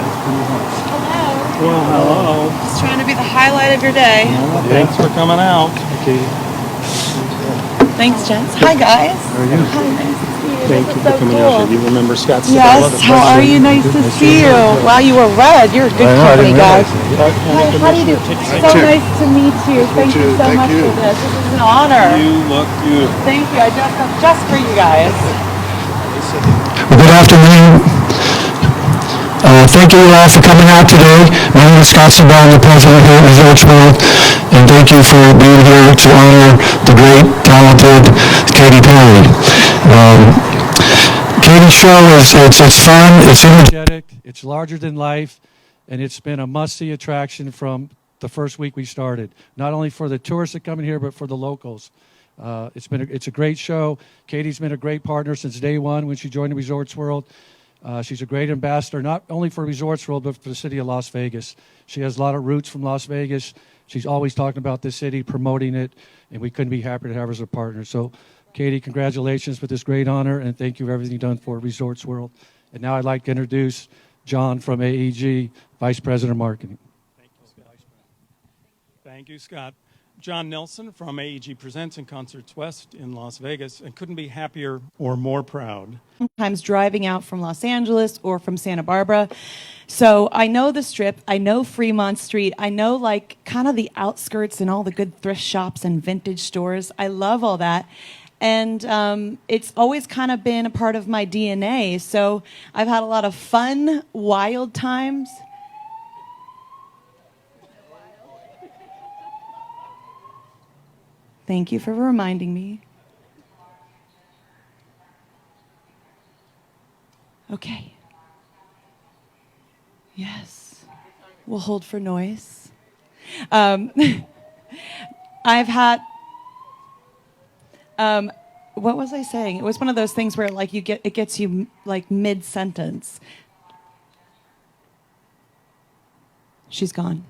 Hello. Well, hello. Just trying to be the highlight of your day. Well, thanks for coming out. Okay. Thanks, gents. Hi, guys. How are you? Hi, nice to see you. Thank This you is for so coming cool. out. You remember Scott Sabella? Yes, how are you? Nice to see you. Wow, you were red. You're a good company, guys. Hi, how do you do? So nice to meet you. Thank you so much for this. This is an honor. You look beautiful. Thank you. I dressed up just for you guys. Good afternoon. Thank you all for coming out today. My name is Scott Sabella, the president here at Resorts World, and thank you for being here to honor the great, talented Katy Perry. Katy's show it's fun, it's energetic, it's larger than life, and it's been a must-see attraction from the first week we started. Not only for the tourists that come in here, but for the locals. It's a great show. Katy's been a great partner since day one when she joined the Resorts World. She's a great ambassador, not only for Resorts World, but for the city of Las Vegas. She has a lot of roots from Las Vegas. She's always talking about this city, promoting it, and we couldn't be happier to have her as a partner. So, Katy, congratulations with this great honor, and thank you for everything you've done for Resorts World. And now I'd like to introduce John from AEG, Vice President of Marketing. Thank you, Scott. Thank you, Scott. John Nelson from AEG Presents and Concerts West in Las Vegas, and couldn't be happier or more proud. Sometimes driving out from Los Angeles or from Santa Barbara. So I know the Strip, I know Fremont Street, I know like kind of the outskirts and all the good thrift shops and vintage stores. I love all that. And it's always kind of been a part of my DNA. So I've had a lot of fun, wild times. Thank you for reminding me. Okay. Yes. We'll hold for noise. I've had. What was I saying? It was one of those things where like it gets you like mid-sentence. She's gone.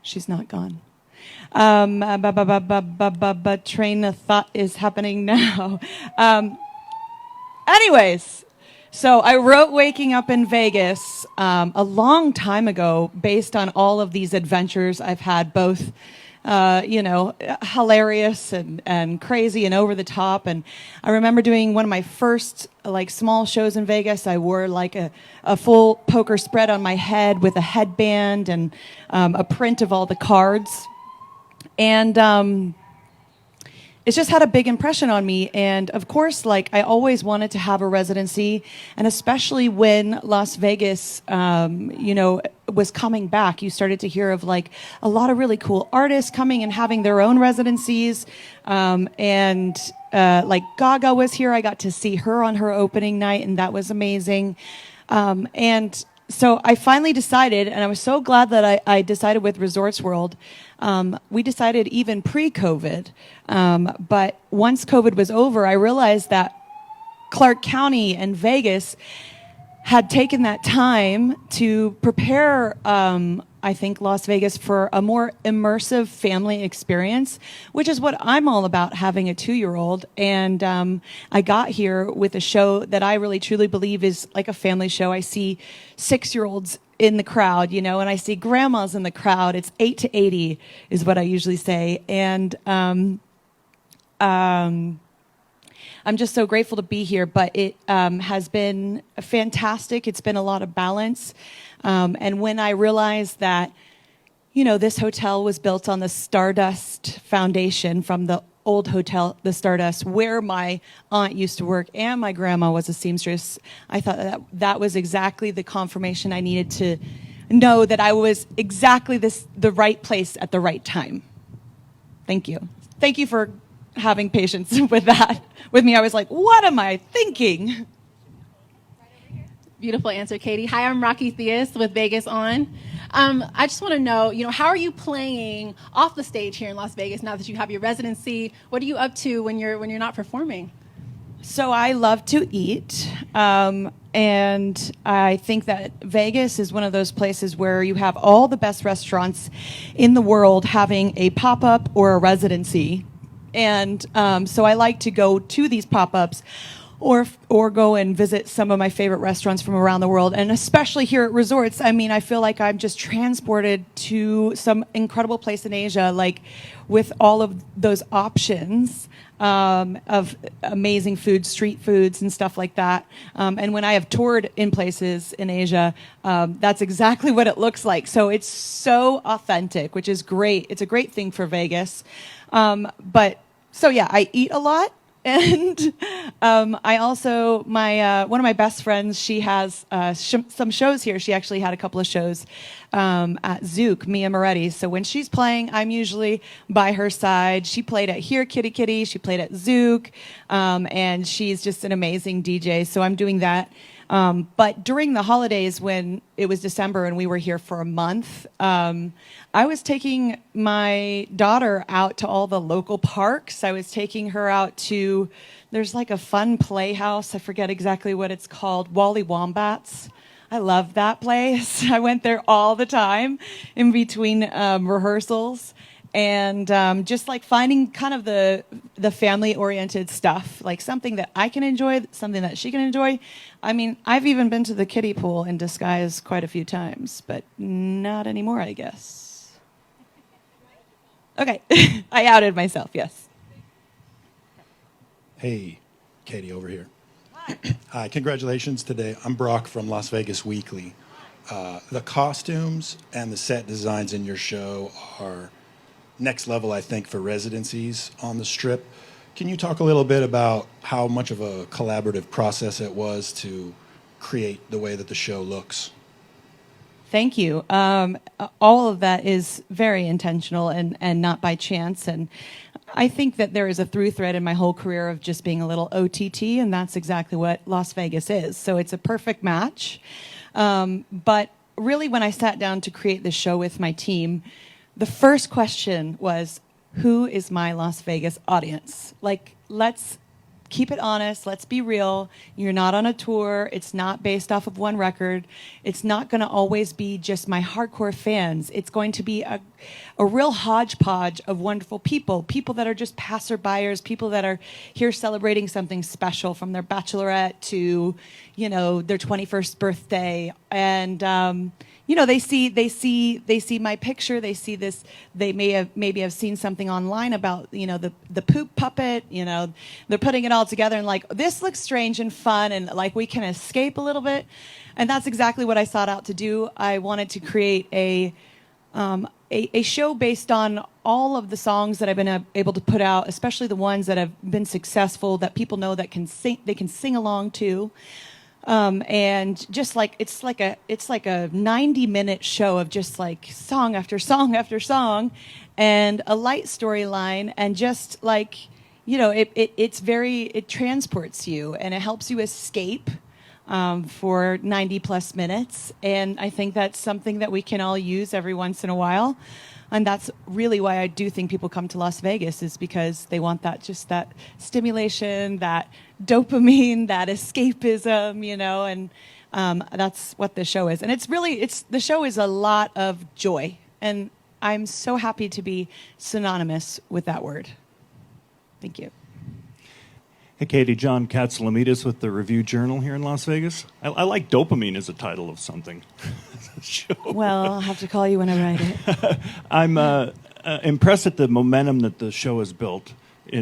She's not gone. Train of thought is happening now. Anyways, so I wrote Waking Up in Vegas a long time ago based on all of these adventures I've had, both hilarious and crazy and over the top. And I remember doing one of my first like small shows in Vegas. I wore like a full poker spread on my head with a headband and a print of all the cards. And it's just had a big impression on me. And of course, like I always wanted to have a residency, and especially when Las Vegas, was coming back, you started to hear of like a lot of really cool artists coming and having their own residencies. And like Gaga was here. I got to see her on her opening night, and that was amazing. And so I finally decided, and I was so glad that I decided with Resorts World. We decided even pre-COVID, but once COVID was over, I realized that Clark County and Vegas had taken that time to prepare, I think, Las Vegas for a more immersive family experience, which is what I'm all about, having a 2-year-old. And I got here with a show that I really truly believe is like a family show. I see 6-year-olds in the crowd, and I see grandmas in the crowd. It's 8 to 80 is what I usually say. And I'm just so grateful to be here, but it has been fantastic. It's been a lot of balance. And when I realized that, this hotel was built on the Stardust Foundation from the old hotel, the Stardust, where my aunt used to work and my grandma was a seamstress, I thought that was exactly the confirmation I needed to know that I was exactly the right place at the right time. Thank you. Thank you for having patience with that. With me, I was like, what am I thinking? Beautiful answer, Katy. Hi, I'm Rocky Theus with Vegas On. I just want to know, how are you playing off the stage here in Las Vegas now that you have your residency? What are you up to when you're not performing? So I love to eat, and I think that Vegas is one of those places where you have all the best restaurants in the world having a pop-up or a residency. And so I like to go to these pop-ups or go and visit some of my favorite restaurants from around the world, and especially here at resorts. I mean, I feel like I'm just transported to some incredible place in Asia, like with all of those options of amazing food, street foods and stuff like that. And when I have toured in places in Asia, that's exactly what it looks like. So it's so authentic, which is great. It's a great thing for Vegas. But so yeah, I eat a lot. And I also, one of my best friends, she has some shows here. She actually had a couple of shows at Zouk, Mia Moretti. So when she's playing, I'm usually by her side. She played at Here Kitty Kitty. She played at Zouk. And she's just an amazing DJ. So I'm doing that. But during the holidays, when it was December and we were here for a month, I was taking my daughter out to all the local parks. I was taking her out to, there's like a fun playhouse. I forget exactly what it's called, Wally Wombats. I love that place. I went there all the time in between rehearsals. And just like finding kind of the family-oriented stuff, like something that I can enjoy, something that she can enjoy. I mean, I've even been to the kiddie pool in disguise quite a few times, but not anymore, I guess. Okay, I outed myself, yes. Hey, Katy over here. Hi, congratulations today. I'm Brock from Las Vegas Weekly. The costumes and the set designs in your show are next level, I think, for residencies on the Strip. Can you talk a little bit about how much of a collaborative process it was to create the way that the show looks? Thank you. All of that is very intentional and not by chance. And I think that there is a through thread in my whole career of just being a little OTT, and that's exactly what Las Vegas is. So it's a perfect match. But really, when I sat down to create this show with my team, the first question was, who is my Las Vegas audience? Like, let's keep it honest. Let's be real. You're not on a tour. It's not based off of one record. It's not going to always be just my hardcore fans. It's going to be a real hodgepodge of wonderful people, people that are just passerbyers, people that are here celebrating something special, from their bachelorette to, you know, their 21st birthday. And, you know, they see my picture. They see this. They maybe have seen something online about, you know, the poop puppet. You know, they're putting it all together and like, this looks strange and fun, and like we can escape a little bit. And that's exactly what I sought out to do. I wanted to create a show based on all of the songs that I've been able to put out, especially the ones that have been successful, that people know that they can sing along to. And just like it's like a 90-minute show of just like song after song after song, and a light storyline, and just like, you know, it transports you and it helps you escape for 90 plus minutes. And I think that's something that we can all use every once in a while. And that's really why I do think people come to Las Vegas, is because they want that, just that stimulation, that dopamine, that escapism, you know, and that's what the show is. And the show is a lot of joy. And I'm so happy to be synonymous with that word. Thank you. Hey, Katy, John Katsalamides with the Review Journal here in Las Vegas. I like dopamine as a title of something. Well, I'll have to call you when I write it. I'm impressed at the momentum that the show has built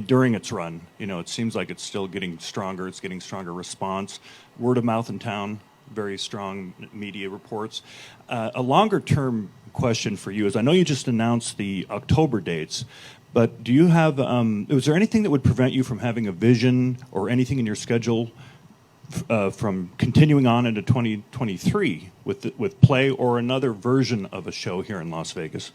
during its run. You know, it seems like it's still getting stronger. It's getting stronger response. Word of mouth in town, very strong media reports. A longer-term question for you is, I know you just announced the October dates, but do you have, was there anything that would prevent you from having a vision or anything in your schedule from continuing on into 2023 with play or another version of a show here in Las Vegas?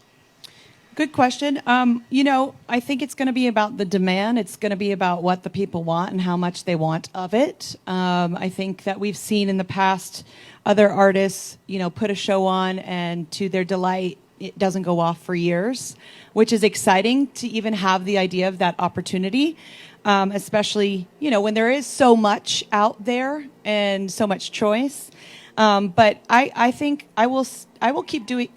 Good question. You know, I think it's going to be about the demand. It's going to be about what the people want and how much they want of it. I think that we've seen in the past other artists, you know, put a show on, and to their delight, it doesn't go off for years, which is exciting to even have the idea of that opportunity, especially, you know, when there is so much out there and so much choice. But I think I will keep doing.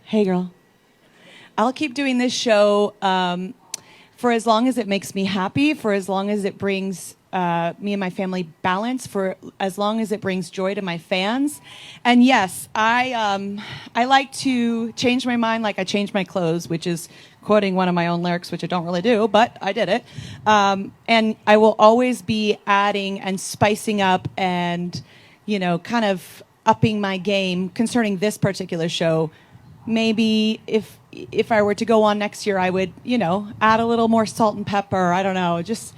Hey, girl. I'll keep doing this show for as long as it makes me happy, for as long as it brings me and my family balance, for as long as it brings joy to my fans. And yes, I like to change my mind like I change my clothes, which is quoting one of my own lyrics, which I don't really do, but I did it. And I will always be adding and spicing up and, kind of upping my game concerning this particular show. Maybe if I were to go on next year, I would, add a little more salt and pepper. I don't know, just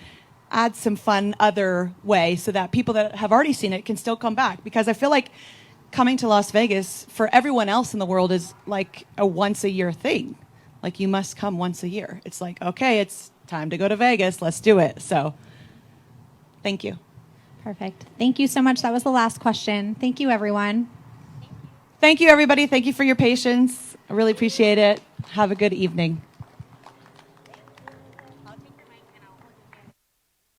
add some fun other way so that people that have already seen it can still come back. Because I feel like coming to Las Vegas for everyone else in the world is like a once a year thing. Like you must come once a year. It's like, okay, it's time to go to Vegas. Let's do it. So thank you. Perfect. Thank you so much. That was the last question. Thank you, everyone. Thank you, everybody. Thank you for your patience. I really appreciate it. Have a good evening.